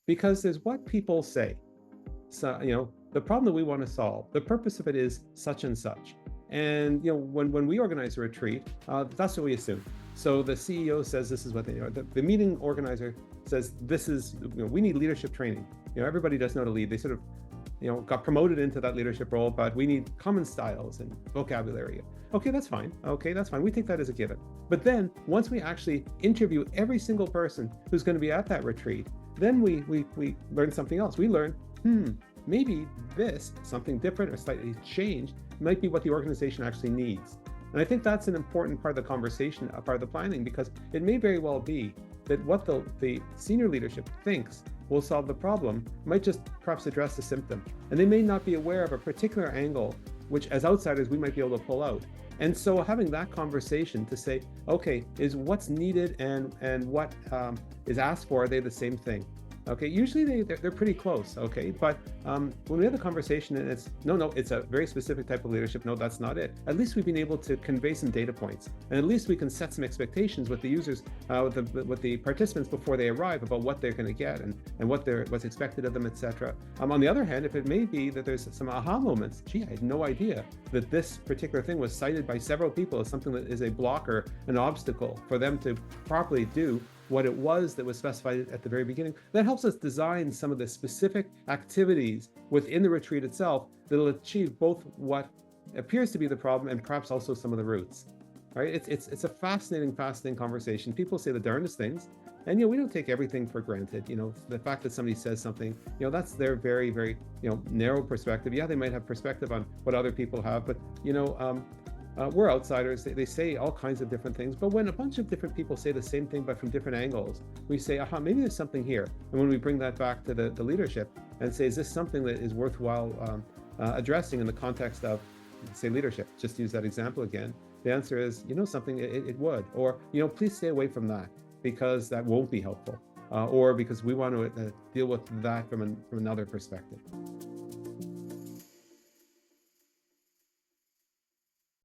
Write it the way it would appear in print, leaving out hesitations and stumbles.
because there's what people say. So, the problem that we want to solve, the purpose of it is such and such. And, when we organize a retreat, that's what we assume. So the CEO says this is what they are. The meeting organizer says this is, we need leadership training. Everybody does know how to lead. They sort of, got promoted into that leadership role, but we need common styles and vocabulary. Okay, that's fine. Okay, that's fine. We take that as a given. But then once we actually interview every single person who's going to be at that retreat, then we learn something else. We learn, maybe this, something different or slightly changed, might be what the organization actually needs. And I think that's an important part of the conversation, a part of the planning, because it may very well be that what the senior leadership thinks will solve the problem might just perhaps address the symptom. And they may not be aware of a particular angle, which as outsiders we might be able to pull out. And so having that conversation to say, okay, is what's needed and what is asked for, are they the same thing? Okay, usually they're pretty close, okay? But when we have a conversation and it's, no, it's a very specific type of leadership, no, that's not it. At least we've been able to convey some data points. And at least we can set some expectations with the users, with the participants before they arrive about what they're gonna get and what's expected of them, etc. On the other hand, if it may be that there's some aha moments, gee, I had no idea that this particular thing was cited by several people as something that is a blocker, an obstacle for them to properly do what it was that was specified at the very beginning. That helps us design some of the specific activities within the retreat itself that'll achieve both what appears to be the problem and perhaps also some of the roots. Right? It's a fascinating conversation. People say the darndest things, and we don't take everything for granted. The fact that somebody says something, that's their very, very narrow perspective. Yeah, they might have perspective on what other people have, but we're outsiders. They say all kinds of different things, but when a bunch of different people say the same thing but from different angles, we say, aha, maybe there's something here. And when we bring that back to the leadership and say, is this something that is worthwhile addressing in the context of, say, leadership? Just use that example again. The answer is, something, it would. Or, please stay away from that because that won't be helpful. Or because we want to deal with that from another perspective.